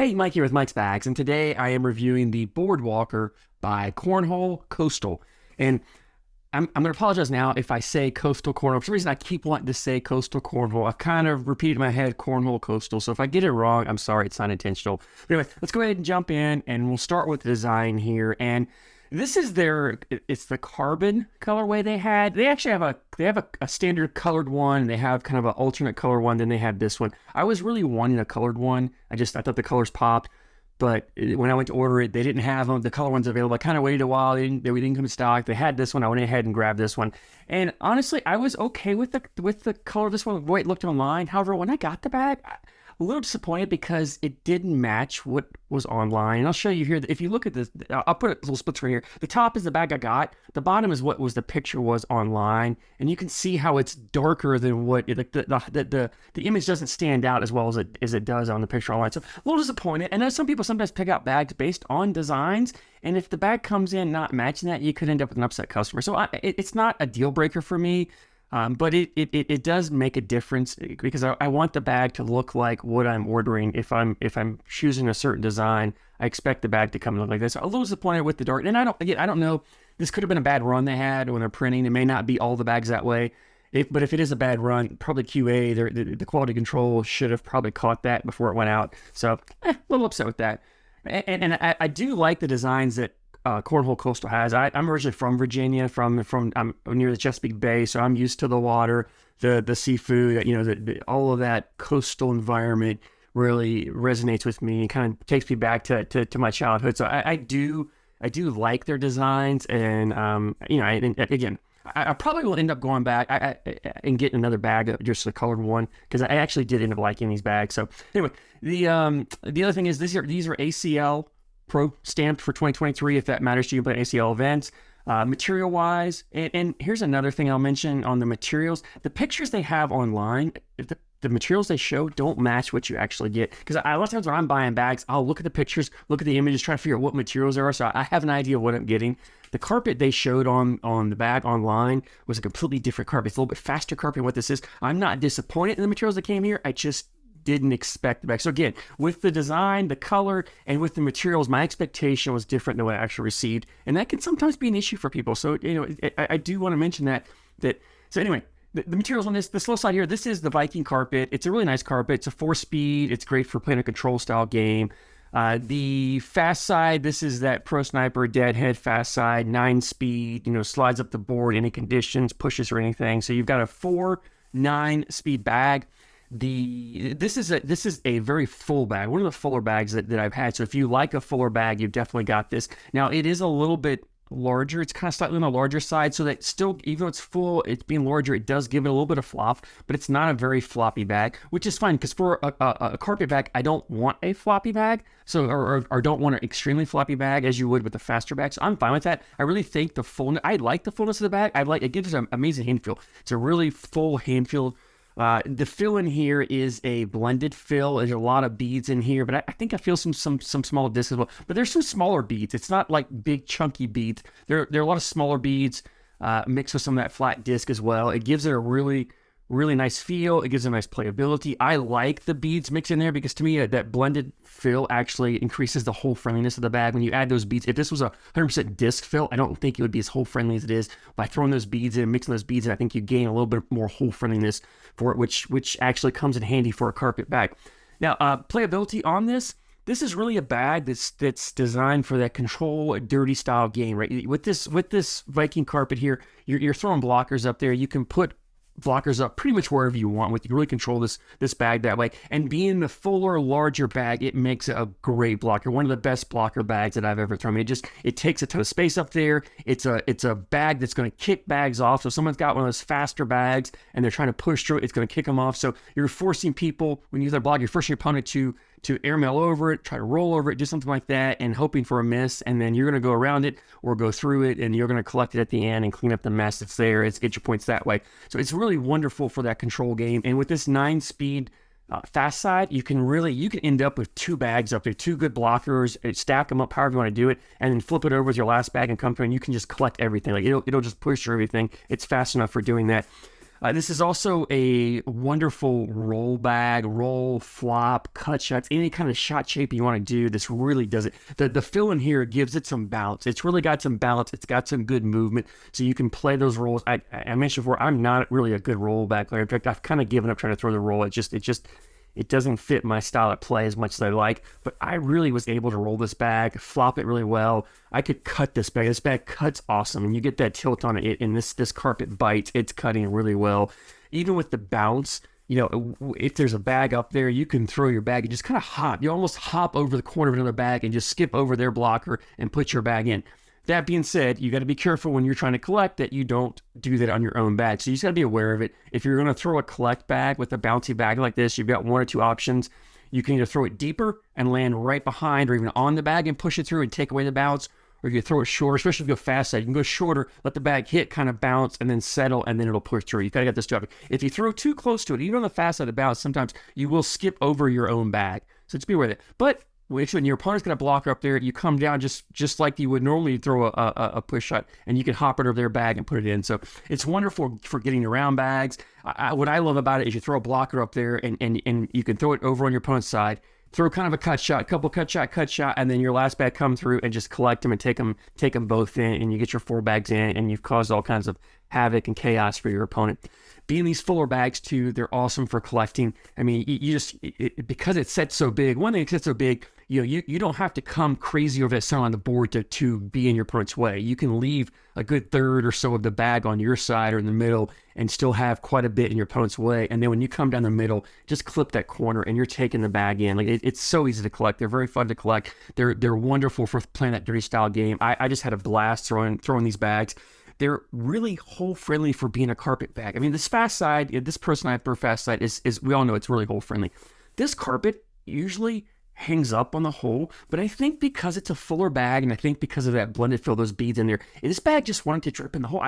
Hey, Mike here with Mike's Bags, and today I am reviewing the Boardwalker by Cornhole Coastal. And I'm going to apologize now if I say Coastal Cornhole. For some reason, I keep wanting to say Coastal Cornhole. I've kind of repeated in my head Cornhole Coastal, so if I get it wrong, I'm sorry, it's not intentional. But anyway, let's go ahead and jump in, and we'll start with the design here. And this is it's the carbon colorway they had. They actually have a standard colored one. They have kind of an alternate color one. Then they have this one. I was really wanting a colored one. I thought the colors popped, but when I went to order it, they didn't have them. The color ones available. I kind of waited a while. They didn't come in stock. They had this one. I went ahead and grabbed this one. And honestly, I was okay with the color of this one, the way it looked online. However, when I got the bag, a little disappointed because it didn't match what was online. And I'll show you here. If you look at this, I'll put a little split screen here. The top is the bag I got. The bottom is what the picture was online. And you can see how it's darker than what the image doesn't stand out as well as it does on the picture online. So a little disappointed. And I know some people sometimes pick out bags based on designs. And if the bag comes in not matching that, you could end up with an upset customer. So it's not a deal breaker for me. But it does make a difference because I want the bag to look like what I'm ordering. If I'm choosing a certain design, I expect the bag to come and look like this. I'm a little disappointed with the dark, and I don't know. This could have been a bad run they had when they're printing. It may not be all the bags that way. But if it is a bad run, probably QA, the quality control should have probably caught that before it went out. So a little upset with that. And I do like the designs that Cornhole Coastal has. I'm originally from Virginia, I'm near the Chesapeake Bay, so I'm used to the water, the seafood, all of that coastal environment really resonates with me and kind of takes me back to my childhood. So I do like their designs, and I probably will end up going back and getting another bag, just a colored one, because I actually did end up liking these bags. So anyway, the other thing is these are ACL Pro stamped for 2023, if that matters to you, but ACL events. Material wise, and here's another thing I'll mention on the materials. The pictures they have online, the materials they show don't match what you actually get. Because a lot of times when I'm buying bags, I'll look at the pictures, look at the images, try to figure out what materials there are, so I have an idea of what I'm getting. The carpet they showed on the bag online was a completely different carpet. It's a little bit faster carpet than what this is. I'm not disappointed in the materials that came here. I just didn't expect the bag. So again, with the design, the color, and with the materials, my expectation was different than what I actually received, and that can sometimes be an issue for people. So I do want to mention that. So anyway, the materials on the slow side here. This is the Viking carpet. It's a really nice carpet. It's a 4-speed. It's great for playing a control style game. The fast side, this is that Pro Sniper Deadhead fast side, 9-speed. Slides up the board, any conditions, pushes or anything. So you've got a 4-9-speed bag. This is a very full bag, one of the fuller bags that I've had. So if you like a fuller bag, you've definitely got this. Now it is a little bit larger. It's kind of slightly on the larger side, so that still, even though it's full, it's being larger, it does give it a little bit of flop, but it's not a very floppy bag, which is fine, because for a carpet bag, I don't want a floppy bag, so or don't want an extremely floppy bag as you would with a faster bag. So I'm fine with that. I really think I like the fullness of the bag. It gives an amazing hand feel. It's a really full hand feel. The fill in here is a blended fill. There's a lot of beads in here, but I think I feel some small discs as well. But there's some smaller beads. It's not like big chunky beads. There are a lot of smaller beads mixed with some of that flat disc as well. It gives it a really nice feel. It gives it a nice playability. I like the beads mixed in there because to me that blended fill actually increases the hole friendliness of the bag when you add those beads. If this was a 100% disc fill, I don't think it would be as hole friendly as it is. By throwing those beads in, mixing those beads in, I think you gain a little bit more hole friendliness for it, which actually comes in handy for a carpet bag. Now, playability on this is really a bag that's designed for that control dirty style game, right? With this Viking carpet here, you're throwing blockers up there. You can put blockers up pretty much wherever you want. You can really control this bag that way. And being the fuller, larger bag, it makes it a great blocker. One of the best blocker bags that I've ever thrown. It takes a ton of space up there. It's a bag that's going to kick bags off. So if someone's got one of those faster bags and they're trying to push through it, it's going to kick them off. So you're forcing people, when you use their block, you're forcing your opponent to airmail over it, try to roll over it, do something like that, and hoping for a miss, and then you're going to go around it or go through it, and you're going to collect it at the end and clean up the mess that's there. It's get your points that way. So it's really wonderful for that control game. And with this 9-speed fast side, you can end up with 2 bags up there, 2 good blockers, stack them up however you want to do it, and then flip it over with your last bag and come through, and you can just collect everything. Like it'll just push through everything. It's fast enough for doing that. This is also a wonderful roll bag, roll, flop, cut shots, any kind of shot shape you want to do. This really does it. The fill in here gives it some balance. It's really got some balance. It's got some good movement, so you can play those rolls. I mentioned before, I'm not really a good roll bag player. In fact, I've kind of given up trying to throw the roll. It doesn't fit my style of play as much as I like, but I really was able to roll this bag, flop it really well. I could cut this bag. This bag cuts awesome, and you get that tilt on it, and this carpet bites. It's cutting really well. Even with the bounce, you know, if there's a bag up there, you can throw your bag and just kind of hop. You almost hop over the corner of another bag and just skip over their blocker and put your bag in. That being said, you got to be careful when you're trying to collect that you don't do that on your own bag. So you just got to be aware of it. If you're going to throw a collect bag with a bouncy bag like this, you've got one or two options. You can either throw it deeper and land right behind or even on the bag and push it through and take away the bounce, or you can throw it shorter, especially if you go fast side. You can go shorter, let the bag hit, kind of bounce, and then settle, and then it'll push through. You got to get this job. If you throw too close to it, even on the fast side of the bounce, sometimes you will skip over your own bag. So just be aware of it. But when your opponent's got a blocker up there, you come down just like you would normally throw a push shot, and you can hop it over their bag and put it in. So it's wonderful for getting around bags. What I love about it is you throw a blocker up there, and you can throw it over on your opponent's side, throw kind of a cut shot, cut shot, and then your last bag come through and just collect them and take them both in, and you get your 4 bags in, and you've caused all kinds of havoc and chaos for your opponent. Being these fuller bags too, they're awesome for collecting. I mean, because it's set so big. One thing, it's set so big, you don't have to come crazy over that center on the board to be in your opponent's way. You can leave a good third or so of the bag on your side or in the middle and still have quite a bit in your opponent's way. And then when you come down the middle, just clip that corner and you're taking the bag in. Like it's so easy to collect. They're very fun to collect. They're wonderful for playing that dirty style game. I just had a blast throwing these bags. They're really hole friendly for being a carpet bag. I mean, this fast side, this Person I prefer fast side is we all know it's really hole friendly. This carpet usually hangs up on the hole, but I think because it's a fuller bag, and I think because of that blended fill, those beads in there, this bag just wanted to drip in the hole.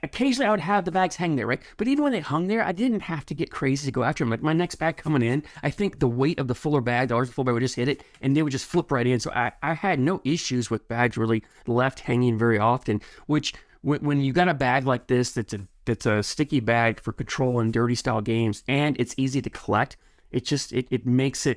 Occasionally I would have the bags hang there, right? But even when they hung there, I didn't have to get crazy to go after them. Like my next bag coming in, I think the weight of the fuller bag, the larger full bag would just hit it, and they would just flip right in. So I had no issues with bags really left hanging very often, which when you got a bag like this that's a sticky bag for control and dirty style games, and it's easy to collect, it makes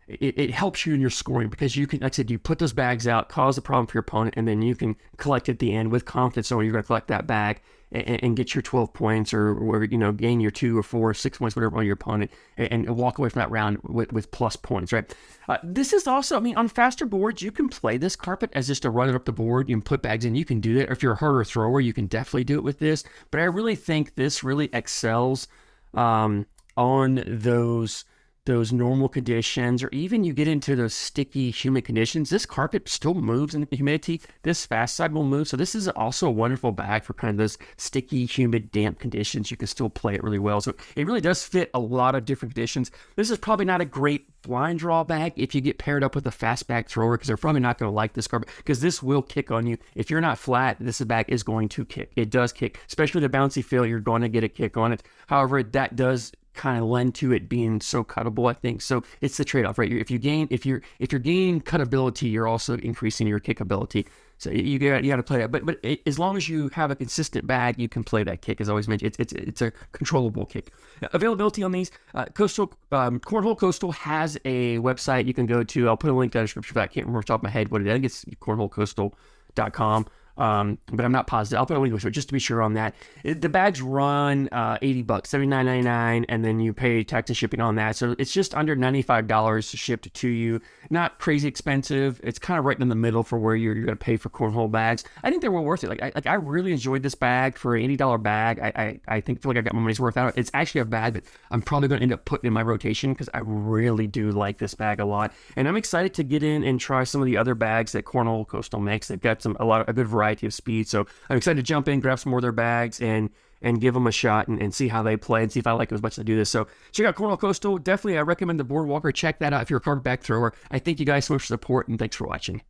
it helps you in your scoring, because you can, like I said, you put those bags out, cause a problem for your opponent, and then you can collect at the end with confidence knowing you're going to collect that bag and get your 12 points or gain your 2 or 4 or 6 points, whatever, on your opponent, and walk away from that round with plus points, right? This is also, I mean, on faster boards, you can play this carpet as just a runner up the board. You can put bags in, you can do that. Or if you're a harder thrower, you can definitely do it with this. But I really think this really excels on those normal conditions, or even you get into those sticky, humid conditions. This carpet still moves in the humidity. This fast side will move. So this is also a wonderful bag for kind of those sticky, humid, damp conditions. You can still play it really well. So it really does fit a lot of different conditions. This is probably not a great blind draw bag if you get paired up with a fast bag thrower, because they're probably not going to like this carpet, because this will kick on you. If you're not flat, this bag is going to kick. It does kick, especially the bouncy feel. You're going to get a kick on it. However, that does kind of lend to it being so cuttable, I think. So it's the trade-off, right? If you're gaining cuttability, you're also increasing your kickability. So you got to play that. But as long as you have a consistent bag, you can play that kick. As always mentioned, it's a controllable kick. Availability on these, Cornhole Coastal has a website you can go to. I'll put a link in the description for that. I can't remember off the top of my head what it is. I think it's cornholecoastal.com. But I'm not positive. I'll put a link to it just to be sure on that. The bags run $80, $79.99, and then you pay tax and shipping on that. So it's just under $95 shipped to you. Not crazy expensive. It's kind of right in the middle for where you're going to pay for cornhole bags. I think they were worth it. I really enjoyed this bag for an $80 bag. I feel like I got my money's worth out of it. It's actually a bag that I'm probably going to end up putting in my rotation, because I really do like this bag a lot. And I'm excited to get in and try some of the other bags that Cornhole Coastal makes. They've got a good variety of speed. So I'm excited to jump in, grab some more of their bags, and give them a shot and see how they play and see if I like it as much as I do this. So check out Cornhole Coastal. Definitely, I recommend the Boardwalker. Check that out if you're a carpet bag thrower. I thank you guys so much for support, and thanks for watching.